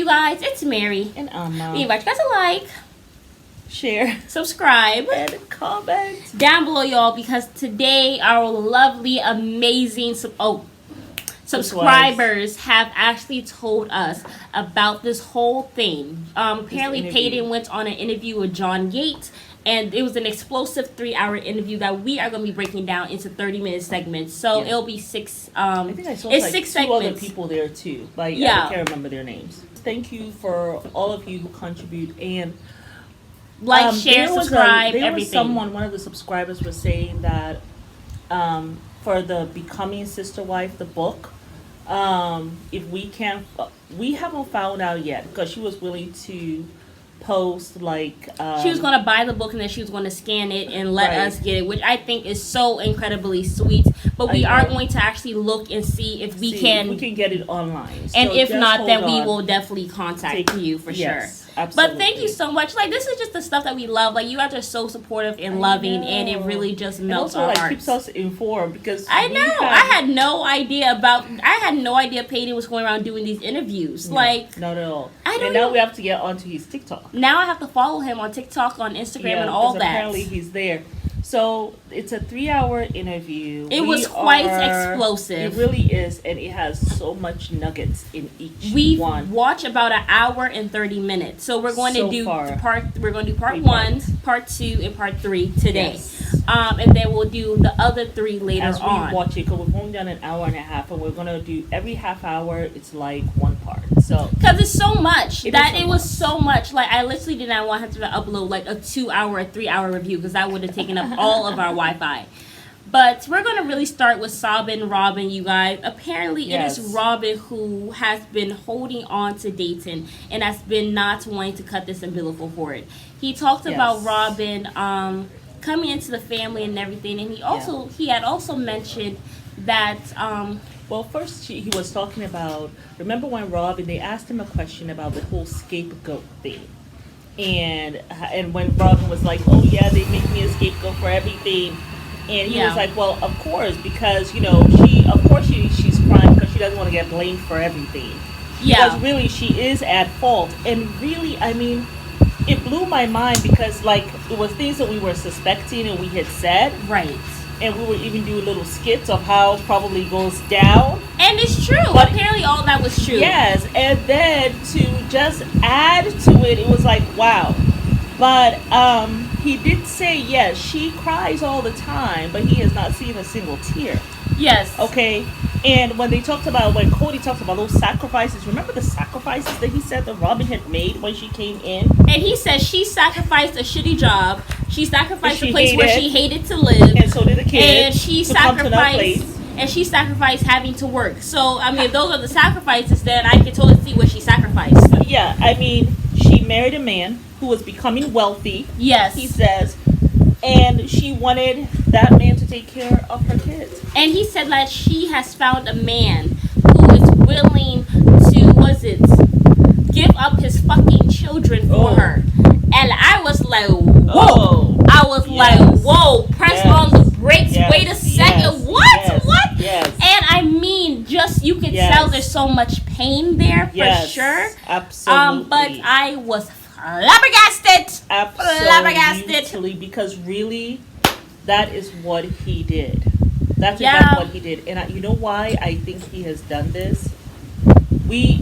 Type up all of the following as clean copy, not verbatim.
You guys, it's Mary. And We invite you guys to like, share, subscribe, and comment down below, y'all, because today our lovely, amazing subscribers have actually told us about this whole thing. Apparently, Paedon went on an interview with John Yates, and it was an explosive 3-hour interview that we are going to be breaking down into 30-minute segments. So it'll be six. I think I saw it's like 6 two segments. other people there too. Like I can't remember their names. Thank you for all of you who contribute and like, share, subscribe, everything. One of the subscribers was saying that for the Becoming Sister Wife, the book, if we haven't found out yet because she was willing to post like she was going to buy the book and then she was going to scan it and let us get it, which I think is so incredibly sweet. But we are going to actually look and see if we can get it online. And so if not, then we will definitely contact you for sure. Absolutely. But thank you so much. Like, this is just the stuff that we love. Like, you guys are so supportive and loving, and it really just melts our hearts. Keeps us informed because I had no idea Paedon was going around doing these interviews. No, like, not at all. And now we have to get onto his TikTok. Now I have to follow him on TikTok, on Instagram, and all that. Apparently he's there. So it's a 3-hour interview. It was quite explosive. It really is, and it has so much nuggets in each one. We watch about an hour and 30 minutes. So we're going to do part 1, part 2, and part 3 today. Yes. And then we'll do the other 3 later as we on. Watch it, because we've only done an hour and a half, and we're gonna do every half hour. It's like one part. So because it's so much it was so much. Like, I literally did not want to upload like a 2-hour or 3-hour review because that would have taken up all of our Wi-Fi. But we're gonna really start with Robin, you guys. Apparently, it is Robin who has been holding on to Dayton and has been not wanting to cut this umbilical cord. He talked about Robin coming into the family and everything, and he had also mentioned that well, first he was talking about, remember when Robin, they asked him a question about the whole scapegoat thing, and when Robin was like, oh yeah, they make me a scapegoat for everything, and he was like, well, of course, because she's crying because she doesn't want to get blamed for everything. Because really she is at fault, and really, I mean, it blew my mind because like it was things that we were suspecting and we had said. Right. And we would even do little skits of how it probably goes down. And it's true. But apparently all that was true. Yes. And then to just add to it, it was like, wow. But he did say, yes, she cries all the time, but he has not seen a single tear. Yes. Okay. And when Cody talked about those sacrifices, remember the sacrifices that he said that Robin had made when she came in? And he said she sacrificed a shitty job. She sacrificed a place where she hated to live. And so did the kids. And she sacrificed having to work. So, I mean, if those are the sacrifices, then I can totally see what she sacrificed. Yeah, I mean, she married a man who was becoming wealthy. Yes. He says. And she wanted that man to take care of her kids. And he said that she has found a man who is willing to, give up his fucking children for her. And I was like, whoa. I was like, whoa, press on the brakes. Wait a second. What? Yes. And I mean, just, you can tell there's so much pain there for sure. Absolutely. But I was flabbergasted. Absolutely. Because really, that is what he did. That's exactly what he did. And you know why I think he has done this? Mary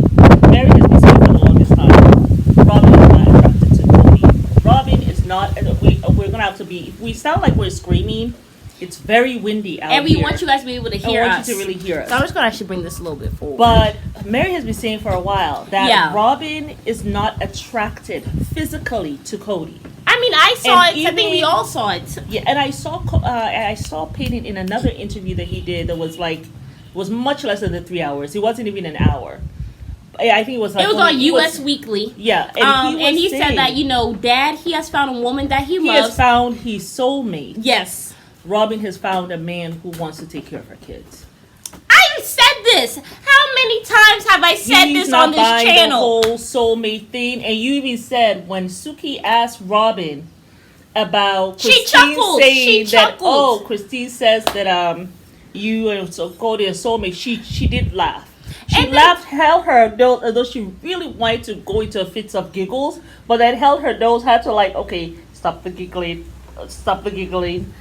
has been saying for the longest time, Robin is not attracted to Cody. Robin is not, we're going to have to be, if we sound like we're screaming, it's very windy out here. And we want you guys to be able to hear us. I want you to really hear us. So I'm just going to actually bring this a little bit forward. But Mary has been saying for a while that Robin is not attracted physically to Cody. I mean, I saw it. I think we all saw it. Yeah, and I saw Paedon in another interview that he did that was much less than the 3 hours. It wasn't even an hour. I think it was like... It was on U.S. Weekly. Yeah. And he said that, Dad, he has found a woman that he loves. He has found his soulmate. Yes. Robin has found a man who wants to take care of her kids. I said this. How many times have I said this on this channel? He's not buying the whole soulmate thing. And you even said when Suki asked Robin about Christine saying that, Christine says that you and Cody are soulmates, she did laugh. She laughed, held her nose, as though she really wanted to go into fits of giggles, but then held her nose, had to like, okay, stop the giggling, stop the giggling.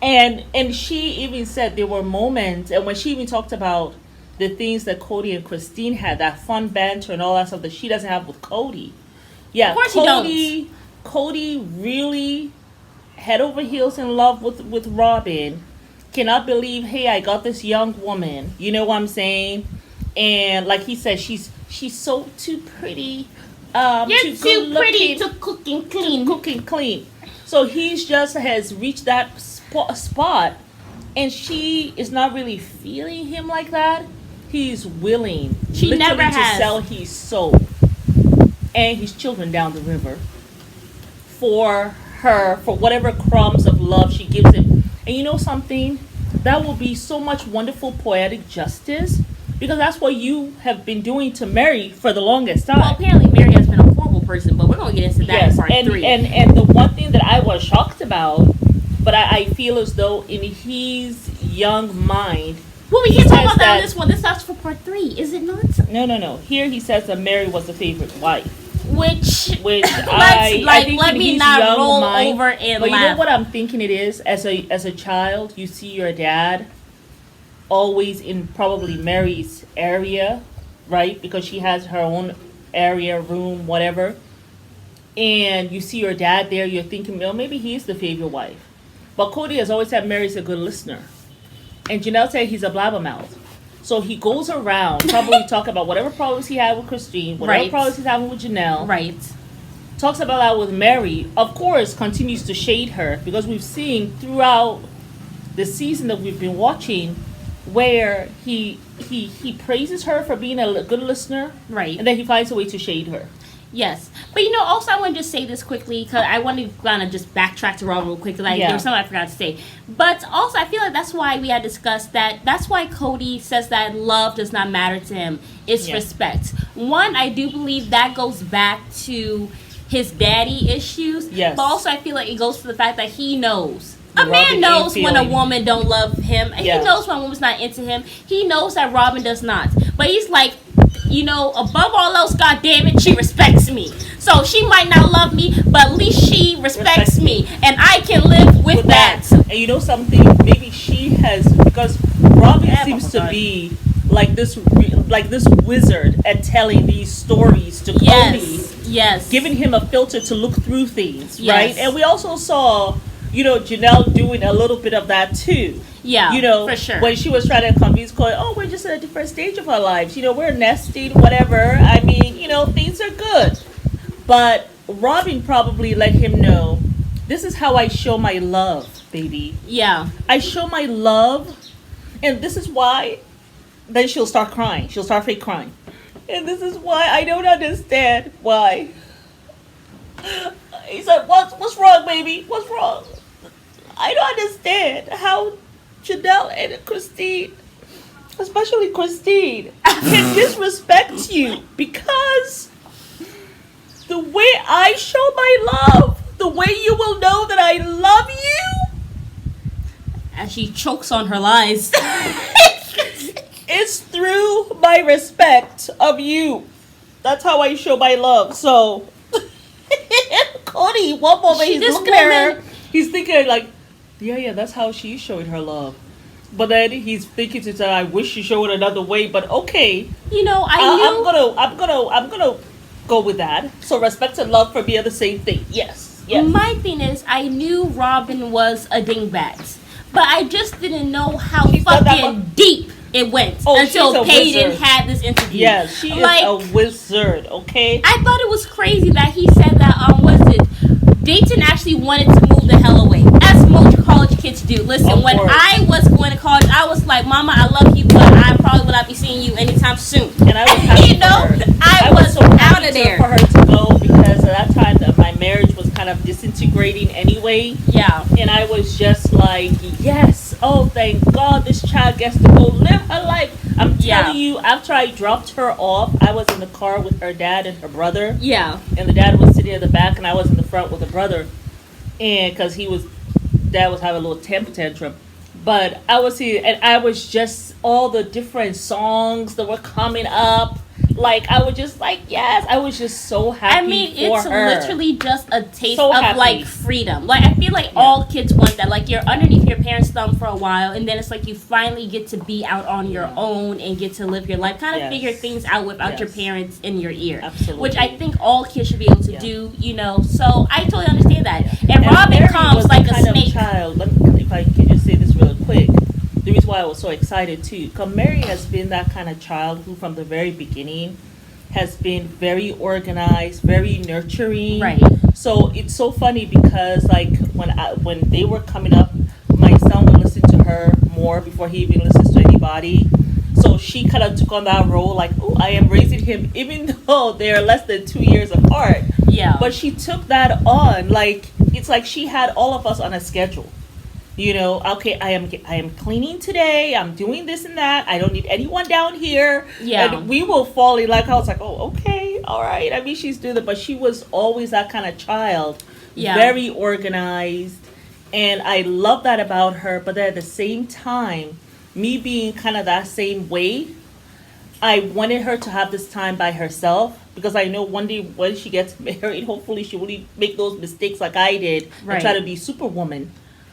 And she even said there were moments, and when she even talked about the things that Cody and Christine had, that fun banter and all that stuff that she doesn't have with Cody. Yeah, of course Cody, Cody really head over heels in love with Robin. Cannot believe, hey, I got this young woman. You know what I'm saying? And like he said, she's so too pretty. You're too pretty to cook and clean. To cook and clean. So he's just has reached that spot, and she is not really feeling him like that. He's willing. She never has to sell his soul and his children down the river for her, for whatever crumbs of love she gives him. And you know something? That will be so much wonderful poetic justice, because that's what you have been doing to Mary for the longest time. Well, apparently Mary has been a horrible person, but we're going to get into that in part 3. And the one thing that I was shocked about, but I feel as though in his young mind... Well, we can't talk about that on this one. This starts for part 3, is it not? No. Here he says that Mary was the favorite wife. Which I think let me not roll mind, over and but laugh. You know what I'm thinking it is? As a child, you see your dad always in probably Mary's area, right? Because she has her own area, room, whatever. And you see your dad there, you're thinking, well, maybe he's the favorite wife. But Cody has always said Mary's a good listener. And Janelle said he's a blabbermouth. So he goes around, probably talk about whatever problems he had with Christine, whatever problems he's having with Janelle. Right. Talks about that with Mary. Of course, continues to shade her, because we've seen throughout the season that we've been watching where he praises her for being a good listener. Right. And then he finds a way to shade her. Yes. But, also I want to just say this quickly, because I want to kind of just backtrack to Robin real quick, because there was something I forgot to say. But also, I feel like that's why we had discussed that's why Cody says that love does not matter to him. It's respect. One, I do believe that goes back to his daddy issues. Yes. But also, I feel like it goes to the fact that he knows. A man knows when a woman don't love him. And he knows when a woman's not into him. He knows that Robin does not. But he's like, above all else, God damn it, she respects me. So she might not love me, but at least she respects me. And I can live with that. And you know something? Maybe she has, because Robin seems to be like this wizard at telling these stories to Cody. Yes. Giving him a filter to look through things, right? And we also saw... Janelle doing a little bit of that too. Yeah, for sure. When she was trying to convince Cody, we're just at a different stage of our lives. We're nesting, whatever. I mean, things are good. But Robin probably let him know, this is how I show my love, baby. Yeah. I show my love, and this is why. Then she'll start crying. She'll start fake crying. And this is why I don't understand why. He said, what's wrong, baby? What's wrong? I don't understand how Janelle and Christine, especially Christine, can disrespect you, because the way I show my love, the way you will know that I love you, as she chokes on her lies, it's through my respect of you. That's how I show my love. So Cody, one moment he's looking at her, he's thinking like, yeah, that's how she's showing her love. But then he's thinking to say, I wish she showed it another way. But okay, I'm gonna go with that. So respect and love for me are the same thing. Yes. My thing is, I knew Robin was a dingbat, but I just didn't know how fucking deep it went until Paedon had this interview. Yeah, she is a wizard. Okay. I thought it was crazy that he said that. Dayton actually wanted to move the hell away, as most college kids do. Listen, when I was going to college, I was like, Mama, I love you, but I probably will not be seeing you anytime soon. And I was happy for her. I was so out of there for her to go, because at that time my marriage was kind of disintegrating anyway. Yeah. And I was just like, yes, thank God this child gets to go live her life. I'm telling you, after I dropped her off, I was in the car with her dad and her brother. Yeah. And the dad was sitting in the back, and I was in the front with the brother. And because dad was having a little temper tantrum. But I was here, and I was just all the different songs that were coming up. Like I was just like, yes, I was just so happy. I mean, for it's her. literally just a taste So of happy. like freedom. Like I feel like all kids want that. Like you're underneath your parents' thumb for a while, and then it's like you finally get to be out on your own and get to live your life, kind of Yes. figure things out without your Yes. parents in your ear. Absolutely. Which I think all kids should be able to Yeah. do. You know, so I totally understand that. Yeah. And Robin Mary comes was like the a kind snake. Of child. If I can just say this real quick, the reason why I was so excited too, because Mary has been that kind of child who, from the very beginning, has been very organized, very nurturing. Right. So it's so funny because like when they were coming up, my son would listen to her more before he even listens to anybody. So she kind of took on that role, like, oh, I am raising him, even though they're less than 2 years apart. Yeah. But she took that on, like it's like she had all of us on a schedule. You know, okay, I am cleaning today. I'm doing this and that. I don't need anyone down here. Yeah. And we will fall in. Like I was like, oh, okay, all right. I mean, she's doing it, but she was always that kind of child. Yeah. Very organized, and I love that about her. But then at the same time, me being kind of that same way, I wanted her to have this time by herself because I know one day when she gets married, hopefully she won't make those mistakes like I did Right. and try to be superwoman.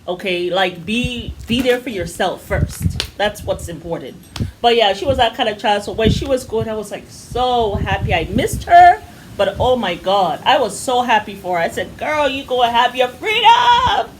Okay, like be there for yourself first. That's what's important. But yeah, she was that kind of child. So when she was going, I was like so happy. I missed her, but oh my God, I was so happy for her. I said, "Girl, you go and have your freedom."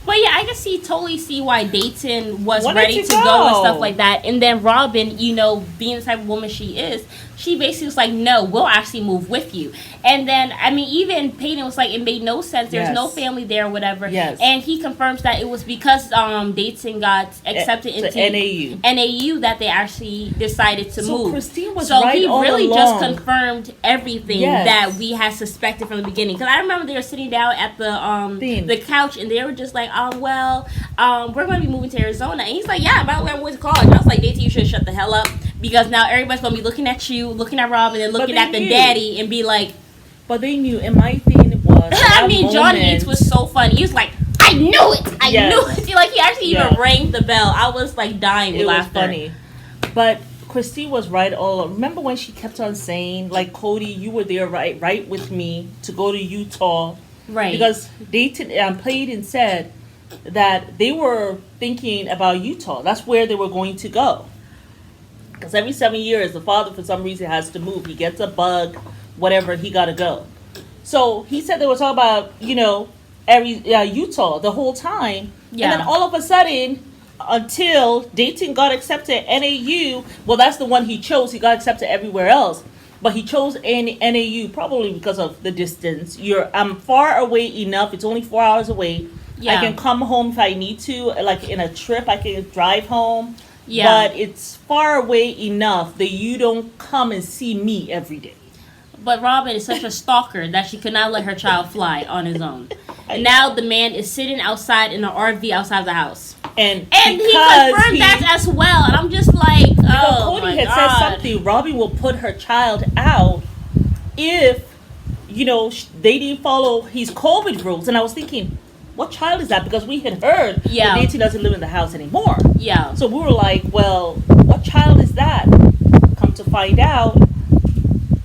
But yeah, I can totally see why Dayton was Wanted ready to to go and go. stuff like that. And then Robin, you know, being the type of woman she is, she basically was like, no, we'll actually move with you. And then, I mean, even Paedon was like, it made no sense. There's Yes. no family there or whatever. Yes. And he confirms that it was because Dayton got accepted To into NAU. NAU that they actually decided to So move. Christine was so right he all really along. just confirmed everything Yes. that we had suspected from the beginning. Because I remember they were sitting down at the couch and they were just like, we're going to be moving to Arizona. And he's like, yeah, by the way, I'm going to college. I was like, Dayton, you should shut the hell up. Because now everybody's going to be looking at you, looking at Robin, and looking they at the knew. daddy and be like, But they knew, and my thing was, I mean, Johnny Yates was so funny. He was like, I knew it. I Yes. knew it. Like, he actually even Yeah. rang the bell. I was like dying with It was laughter. funny. But Christine was right all. Remember when she kept on saying, like, Cody, you were there right with me to go to Utah. Right. Because Dayton Paedon said that they were thinking about Utah. That's where they were going to go. Because every 7 years, the father, for some reason, has to move. He gets a bug, whatever, he got to go. So he said they were talking about, Utah the whole time. Yeah. And then all of a sudden, until Dayton got accepted at NAU, well, that's the one he chose. He got accepted everywhere else. But he chose NAU probably because of the distance. I'm far away enough. It's only 4 hours away. Yeah. I can come home if I need to. Like in a trip, I can drive home. Yeah. But it's far away enough that you don't come and see me every day. But Robin is such a stalker that she could not let her child fly on his own. And now the man is sitting outside in an RV outside the house. And he because confirmed that as well. And I'm just like, oh, Cody my had God. said something. Robin will put her child out if, they didn't follow his COVID rules. And I was thinking, what child is that? Because we had heard Yeah. that Yates doesn't live in the house anymore. Yeah. So we were like, well, what child is that? Come to find out,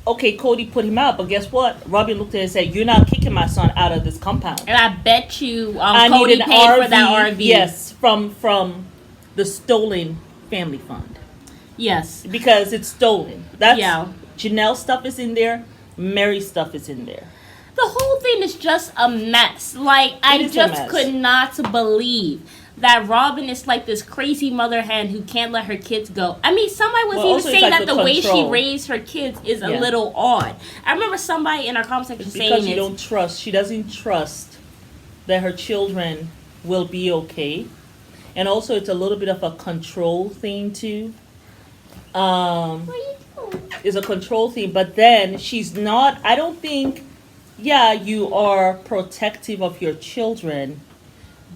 okay, Cody put him out, but guess what? Robin looked at it and said, you're not kicking my son out of this compound. And I bet you I Cody need an paid RV, for that RV. yes, from the stolen family fund. Yes. Because it's stolen. That's Yeah. Janelle's stuff is in there, Mary's stuff is in there. The whole thing is just a mess. Like, I is a just mess. could not believe that Robin is like this crazy mother hen who can't let her kids go. I mean, somebody was Well, even also it's saying like that the the way she control. raised her kids is a Yeah. little odd. I remember somebody in our comment section Because saying you it. don't trust, she doesn't trust that her children will be okay. And also it's a little bit of a control thing too. What are you doing? Is a control thing, but then she's not, I don't think, yeah, you are protective of your children,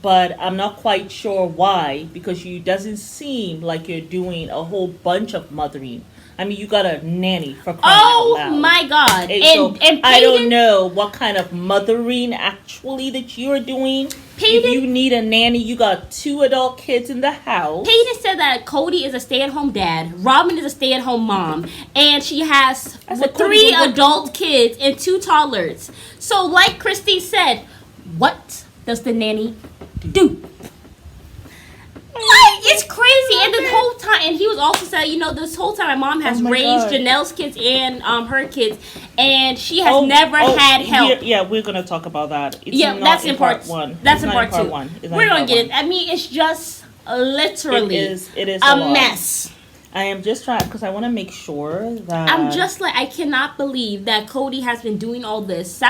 but I'm not quite sure why, because you doesn't seem like you're doing a whole bunch of mothering. I mean, you got a nanny for crying out loud. Oh my God! And I don't know what kind of mothering actually that you're doing. If you need a nanny, you got 2 adult kids in the house. Paedon said that Cody is a stay-at-home dad, Robin is a stay-at-home mom, and she has 3 adult kids and 2 toddlers. So, like Christine said, what does the nanny do? Like, it's crazy. And the whole time, and he was also saying, this whole time my mom has raised Janelle's kids and her kids, and she has never had help. Yeah, we're gonna talk about that. That's in part 1. That's in part 2. We're gonna get it. I mean, it's just literally it is a mess. I am just trying because I want to make sure that I'm just like, I cannot believe that Cody has been doing all this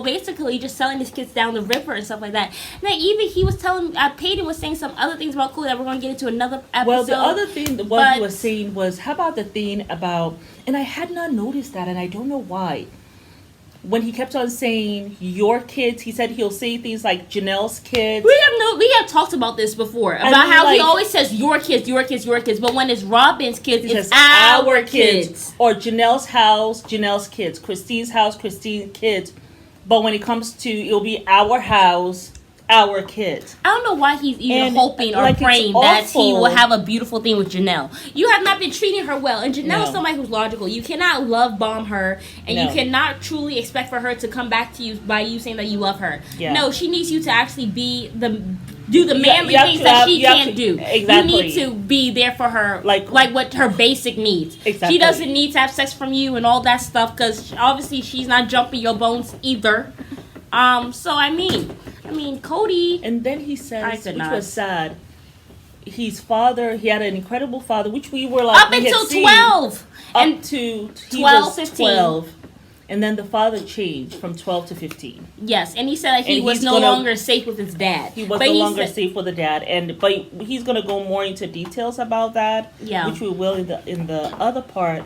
basically just selling his kids down the river and stuff like that. And then even he was telling Paedon was saying some other things about Cody that we're going to get into another episode. Well, the other thing what he was saying was, how about the thing about, and I had not noticed that, and I don't know why. When he kept on saying your kids, he said he'll say things like Janelle's kids. We have talked about this before about how he always says your kids, your kids, your kids, but when it's Robin's kids, it's our kids. Or Janelle's house, Janelle's kids. Christine's house, Christine's kids. But when it comes to, it'll be our house, our kids. I don't know why he's even hoping or praying that he will have a beautiful thing with Janelle. You have not been treating her well, and Janelle is somebody who's logical. You cannot love bomb her, and you cannot truly expect for her to come back to you by you saying that you love her. Yeah. No, she needs you to actually do the manly things that she can't do. Exactly. You need to be there for her, like what her basic needs. Exactly. She doesn't need to have sex from you and all that stuff because obviously she's not jumping your bones either. So I mean, Cody. And then he says, which was sad, his father, he had an incredible father, which we were like, up until 12. Up to 12, 15. 12. And then the father changed from 12 to 15. Yes, and he said that he was no longer safe with his dad. He was no longer safe with the dad, but he's going to go more into details about that, which we will in the other part.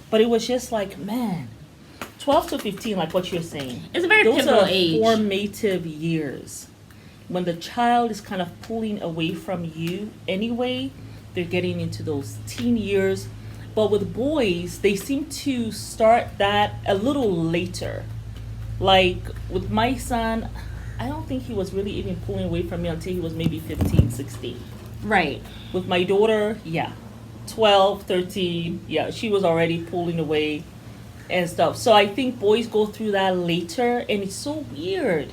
But it was just like, man, 12 to 15, like what you're saying. It's a very pivotal age. Those are formative years. When the child is kind of pulling away from you anyway, they're getting into those teen years. But with boys, they seem to start that a little later. Like with my son, I don't think he was really even pulling away from me until he was maybe 15, 16. Right. With my daughter, 12, 13, she was already pulling away and stuff. So I think boys go through that later, and it's so weird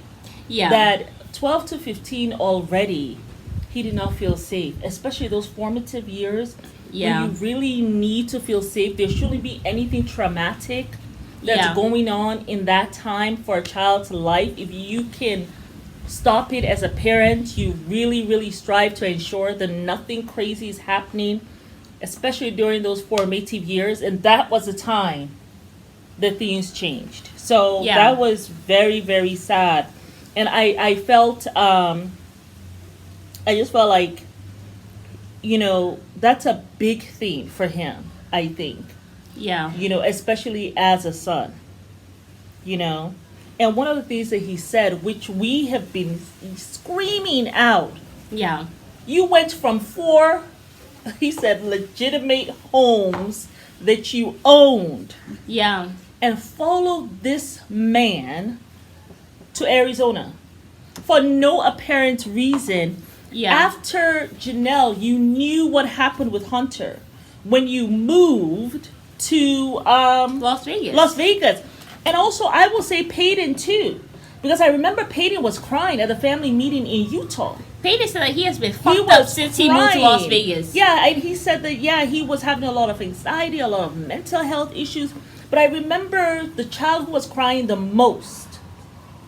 that 12 to 15 already, he did not feel safe, especially those formative years when you really need to feel safe. There shouldn't be anything traumatic that's going on in that time for a child's life. If you can stop it as a parent, you really, really strive to ensure that nothing crazy is happening, especially during those formative years. And that was the time that things changed. So that was very, very sad. And I felt, I just felt like, that's a big thing for him, I think. Yeah. Especially as a son, And one of the things that he said, which we have been screaming out. Yeah. You went from 4, he said, legitimate homes that you owned. Yeah. And followed this man to Arizona for no apparent reason. Yeah. After Janelle, you knew what happened with Hunter when you moved to Las Vegas. And also, I will say Paedon too, because I remember Paedon was crying at the family meeting in Utah. Paedon said that he has been fucked up since he moved to Las Vegas. Yeah, and he said that he was having a lot of anxiety, a lot of mental health issues. But I remember the child who was crying the most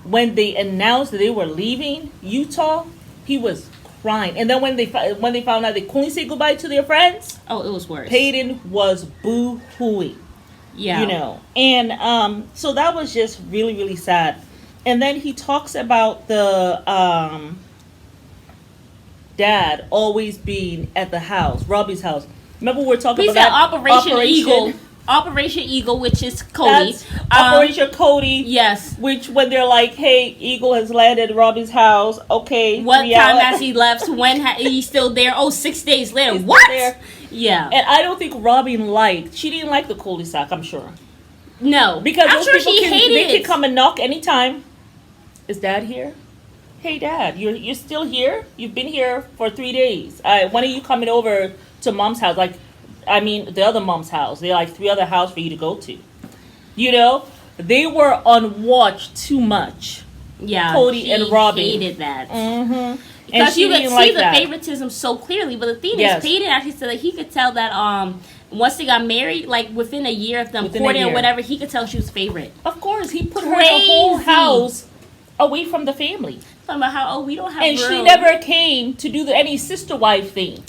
when they announced that they were leaving Utah. He was crying, and then when they found out they couldn't say goodbye to their friends, it was worse. Paedon was boo-hooing. Yeah, and so that was just really, really sad. And then he talks about the dad always being at the house, Robbie's house. Remember we were talking about that Operation Eagle, which is Cody. Operation Cody. Yes. Which when they're like, hey, Eagle has landed at Robbie's house. Okay. What time has he left? When he's still there? 6 days later. He's what? There. Yeah. And I don't think she didn't like the cul-de-sac, I'm sure. No. Because I'm those sure people she hated they it. can come and knock anytime. Is Dad here? Hey, Dad, you're still here? You've been here for 3 days. When are you coming over to Mom's house? The other Mom's house. There are 3 other houses for you to go to. You know? They were on watch too much. Yeah. Cody and Robin hated that. Mm-hmm. Because you could see the favoritism so clearly. But the thing is, Paedon actually said that he could tell that once they got married, within a year of them courting or whatever, he could tell she was favorite. Of course, he put her in the whole house away from the family. Talking about how we don't have and room. She never came to do any sister wife thing.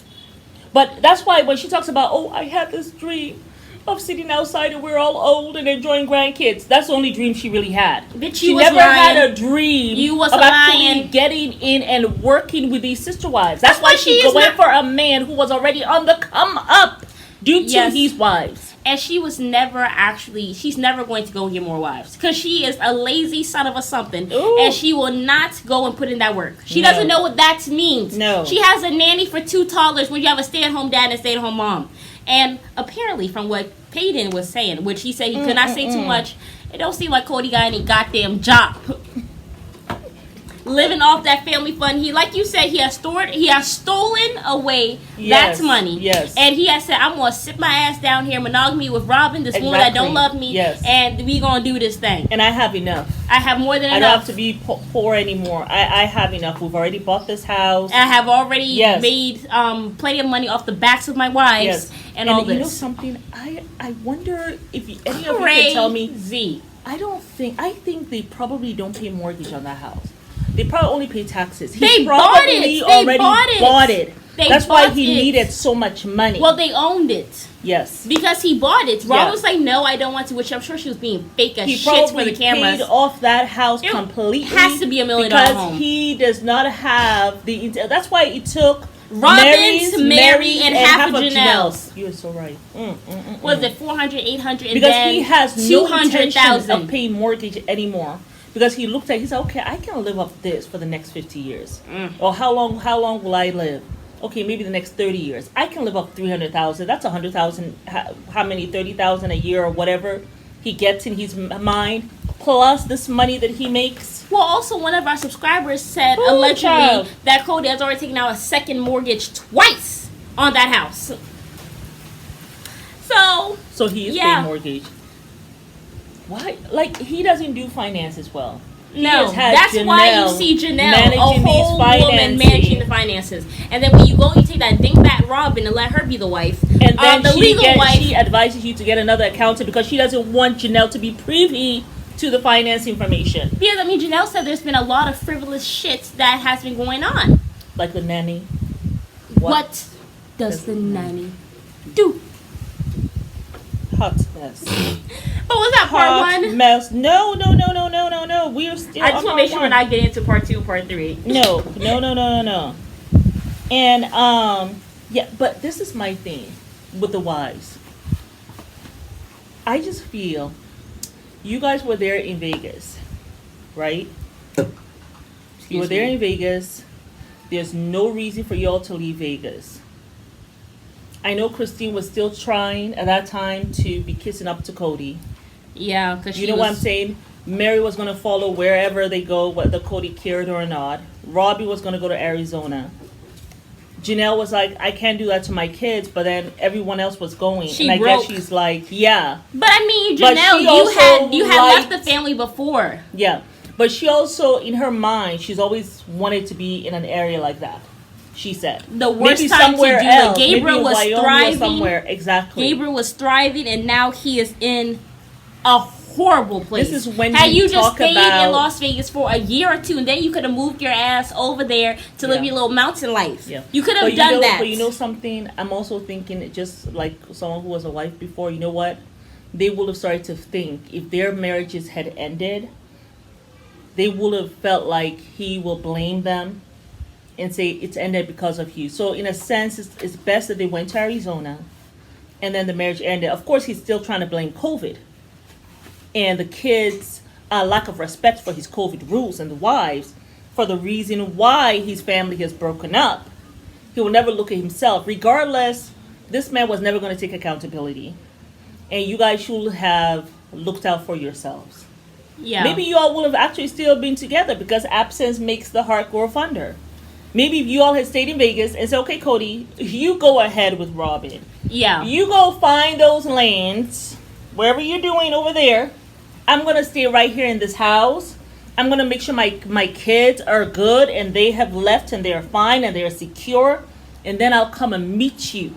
But that's why when she talks about, I had this dream of sitting outside and we're all old and enjoying grandkids, that's the only dream she really had. Bitch, she never had a dream of actually getting in and working with these sister wives. That's why she went for a man who was already on the come up due to his wives. And she's never going to go and get more wives. Because she is a lazy son of a something. Ooh. And she will not go and put in that work. She doesn't know what that means. No. She has a nanny for 2 toddlers when you have a stay-at-home dad and a stay-at-home mom. And apparently, from what Paedon was saying, which he said he could not say too much, it don't seem like Cody got any goddamn job. Living off that family fund. Like you said, he has stolen away that money. Yes. And he has said, I'm gonna sit my ass down here, monogamy with Robin, this woman that don't love me, and we gonna do this thing. And I have enough. I have more than enough. I don't have to be poor anymore. I have enough. We've already bought this house. I have already made plenty of money off the backs of my wives and all this. You know something? I wonder if any of you can tell me. I think they probably don't pay mortgage on that house. They probably only pay taxes. They bought it. That's why he needed so much money. Well, they owned it. Yes. Because he bought it. Ron was like, no, I don't want to, which I'm sure she was being fake as shit for the cameras. He paid off that house completely. It has to be $1 million home. Because he does not have the... That's why it took Robin's, Mary, and half of Janelle's. You are so right. Was it 400, 800, because he has no intention 200,000 of paying mortgage anymore. Because he looked at, he said, okay, I can live off this for the next 50 years. Or how long will I live? Okay, maybe the next 30 years. I can live off 300,000. That's 100,000. How many? 30,000 a year or whatever he gets in his mind. Plus this money that he makes. Well, also one of our subscribers said allegedly that Cody has already taken out a second mortgage twice on that house. So he is paying mortgage. Why? He doesn't do finances well. No, that's why you see Janelle, a whole woman managing the finances. And then when you go, you take that dingbat Robin and let her be the wife. And then the legal wife. She advises you to get another accountant because she doesn't want Janelle to be privy to the finance information. Because, Janelle said there's been a lot of frivolous shit that has been going on. Like the nanny. What does the nanny do? Hot mess. But was that part 1? Mess. No. We are still. I just want to make sure we're not getting into part 2 and part 3. No. And but this is my thing with the wives. I just feel you guys were there in Vegas, right? You were there in Vegas. There's no reason for y'all to leave Vegas. I know Christine was still trying at that time to be kissing up to Cody. Yeah, because you know what I'm saying? Mary was going to follow wherever they go, whether Cody cared or not. Robbie was going to go to Arizona. Janelle was like, I can't do that to my kids, but then everyone else was going. I guess she's like, yeah. But Janelle, you had left the family before. Yeah. But she also, in her mind, she's always wanted to be in an area like that. She said the worst maybe time somewhere to do else, it. Gabriel was thriving. Somewhere exactly. Gabriel was thriving, and now he is in a horrible place. This is when had you just stayed in Las Vegas for a year or 2, and then you could have moved your ass over there to live your little mountain life. Yeah. You could have done that. But you know something? I'm also thinking, just like someone who was a wife before. You know what? They would have started to think if their marriages had ended, they would have felt like he will blame them and say it's ended because of you. So in a sense, it's best that they went to Arizona and then the marriage ended. Of course, he's still trying to blame COVID and the kids' lack of respect for his COVID rules and the wives for the reason why his family has broken up. He will never look at himself, regardless this man was never going to take accountability. And you guys should have looked out for yourselves. Yeah. Maybe you all would have actually still been together because absence makes the heart grow fonder. Maybe if you all had stayed in Vegas and said, okay, Cody, you go ahead with Robin. Yeah. You go find those lands, wherever you're doing over there. I'm going to stay right here in this house. I'm going to make sure my kids are good and they have left and they're fine and they're secure. And then I'll come and meet you.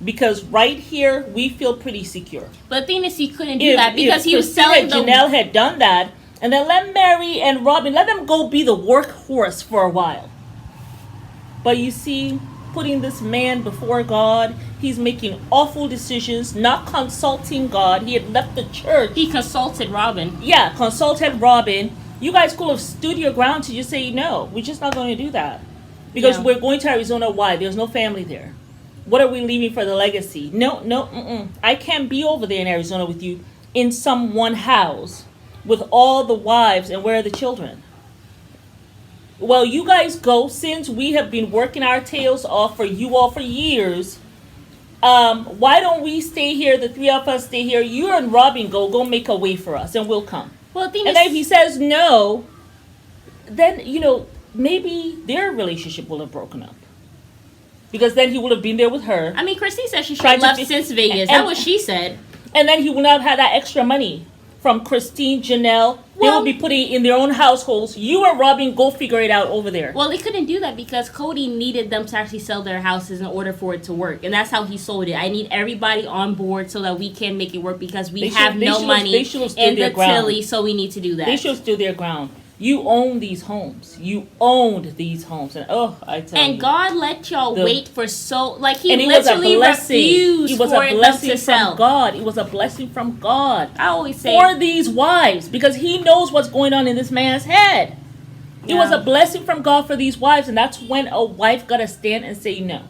Because right here, we feel pretty secure. But the thing is, he couldn't do that because he was selling the... Janelle had done that. And then let Mary and Robin, let them go be the workhorse for a while. But you see, putting this man before God, he's making awful decisions, not consulting God. He had left the church. He consulted Robin. Yeah, consulted Robin. You guys could have stood your ground to just say, no, we're just not going to do that. Because we're going to Arizona. Why? There's no family there. What are we leaving for the legacy? No. I can't be over there in Arizona with you in some one house with all the wives and where are the children? Well, you guys go, since we have been working our tails off for you all for years. Why don't we stay here? The three of us stay here. You and Robin go make a way for us, and we'll come. Well, the thing and then if he says no, then maybe their relationship will have broken up. Because then he would have been there with her. I mean, Christine said she should have left since Vegas. That's what she said. And then he would not have had that extra money from Christine, Janelle. They will be putting it in their own households. You and Robin, go figure it out over there. Well, they couldn't do that because Cody needed them to actually sell their houses in order for it to work. And that's how he sold it. I need everybody on board so that we can make it work because we have no money in the Tilly, so we need to do that. They should have stood their ground. You own these homes. You owned these homes. And I tell you. And God let y'all wait for he literally refused for them to sell. God. It was a blessing from God. I always say. For these wives. Because he knows what's going on in this man's head. Yeah. It was a blessing from God for these wives. And that's when a wife got to stand and say, no.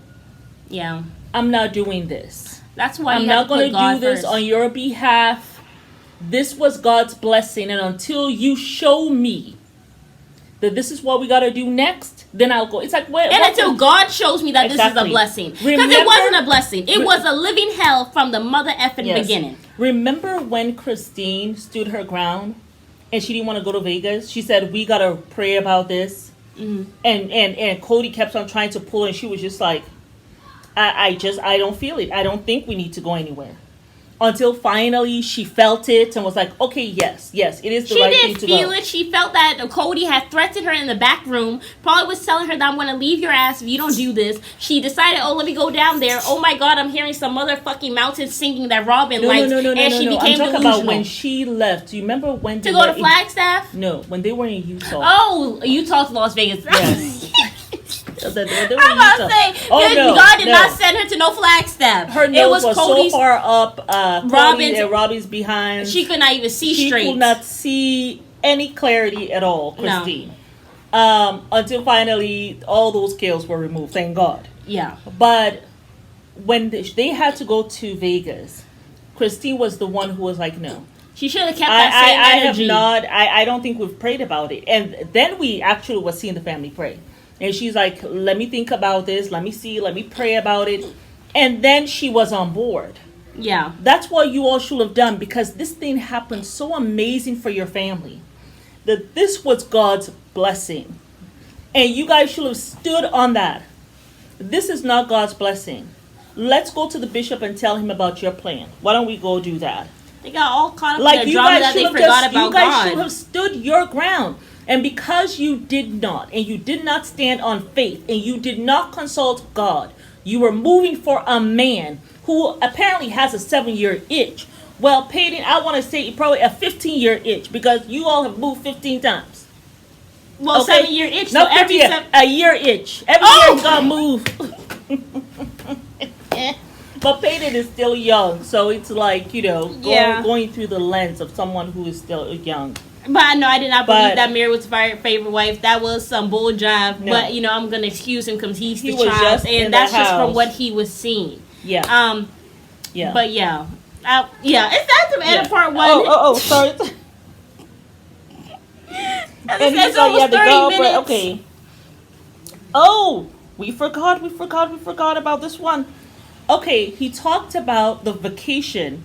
Yeah. I'm not doing this. That's why I'm not going to do this on your behalf. This was God's blessing. And until you show me that this is what we got to do next, then I'll go. It's like, until God shows me that this is a blessing. Because it wasn't a blessing. It was a living hell from the mother effing beginning. Remember when Christine stood her ground and she didn't want to go to Vegas? She said, we got to pray about this. Mm-hmm. And Cody kept on trying to pull, and she was just like, I don't feel it. I don't think we need to go anywhere. Until finally she felt it and was like, okay, yes, it is the right thing to go. She didn't feel it. She felt that Cody had threatened her in the back room. Probably was telling her that I'm going to leave your ass if you don't do this. She decided, let me go down there. Oh my God, I'm hearing some motherfucking mountain singing that Robin liked. And she became I'm talking delusional. about when she left. Do you remember when to go to Flagstaff? No, when they were in Utah. Oh, Utah to Las Vegas. Yes. I'm about to say, God did not send her to no Flagstaff. Her nose was so far up, Robin's behind. She could not even see straight. She could not see any clarity at all, Christine. No. Until finally all those scales were removed, thank God. Yeah. But when they had to go to Vegas, Christine was the one who was like, no. She should have kept that same energy. I don't think we've prayed about it. And then we actually were seeing the family pray. And she's like, let me think about this. Let me see. Let me pray about it. And then she was on board. Yeah. That's what you all should have done, because this thing happened so amazing for your family. That this was God's blessing. And you guys should have stood on that. This is not God's blessing. Let's go to the bishop and tell him about your plan. Why don't we go do that? They got all caught up in the drama that they forgot about God. You guys should have stood your ground. And because you did not, and you did not stand on faith, and you did not consult God, you were moving for a man who apparently has a 7-year itch. Well, Paedon, I want to say probably a 15-year itch, because you all have moved 15 times. Well, okay? 7-year itch. No, every year, a year itch. Every year you gotta move. But Paedon is still young, so it's like, going through the lens of someone who is still young. But no, I did not believe that Mary was my favorite wife. That was some bull jive. No. But I'm gonna excuse him because he's the child, and that's just from what he was seeing. Yeah. Yeah. But yeah. It's that the end of part 1. Oh, sorry. And it's almost 30 minutes. Okay. Oh, we forgot about this one. Okay, he talked about the vacation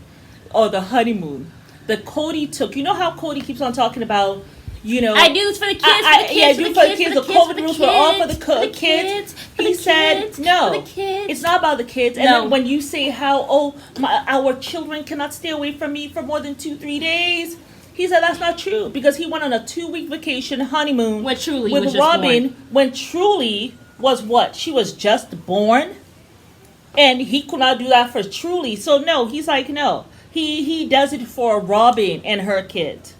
or the honeymoon that Cody took. You know how Cody keeps on talking about, I do this for the kids, the COVID rules were all for the kids. He said, no, it's not about the kids. And then when you say how, our children cannot stay away from me for more than 2-3 days, he said that's not true, because he went on a 2-week vacation honeymoon when Truly with was Robin just born. when Truly was what? She was just born, and he could not do that for Truly. So no, he's like, no, he does it for Robin and her kids.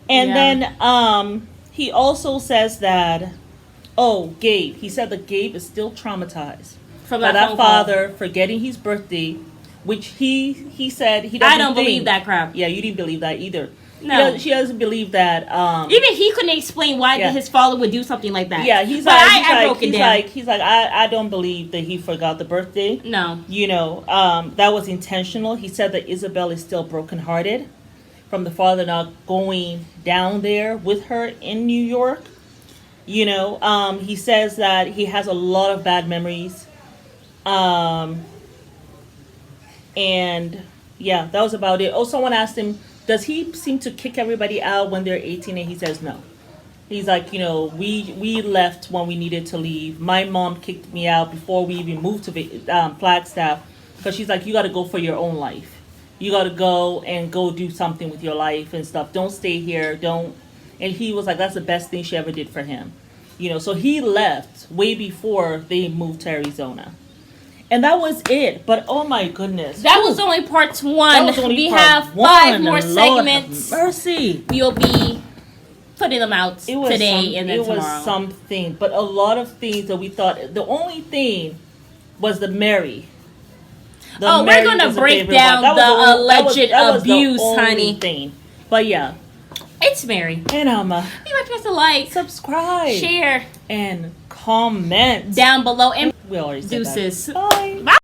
And then he also says that, Gabe. He said that Gabe is still traumatized From by that phone father forgetting his birthday, which he said he doesn't I don't believe that crap. Yeah, you didn't believe that either. No. She doesn't believe that. Even he couldn't explain why his father would do something like that. Yeah, I broke it down. He's like, I don't believe that he forgot the birthday. No. That was intentional. He said that Isabel is still brokenhearted from the father not going down there with her in New York. He says that he has a lot of bad memories. And yeah, that was about it. Oh, someone asked him, does he seem to kick everybody out when they're 18? And he says no. He's like, we left when we needed to leave. My mom kicked me out before we even moved to Flagstaff, because she's like, you got to go for your own life. You got to go do something with your life and stuff. Don't stay here. Don't. And he was like, that's the best thing she ever did for him. So he left way before they moved to Arizona. And that was it. But oh my goodness. That was only part 1. We have 5 more segments. Mercy. We'll be putting them out today and then tomorrow. It was something. But a lot of things that we thought. The only thing was the Mary. We're going to break down the alleged abuse, honey. Thing. But yeah. It's Mary. And Alma. You might press a like, subscribe, share, and comment down below. And we already said deuces. That. Bye. Bye.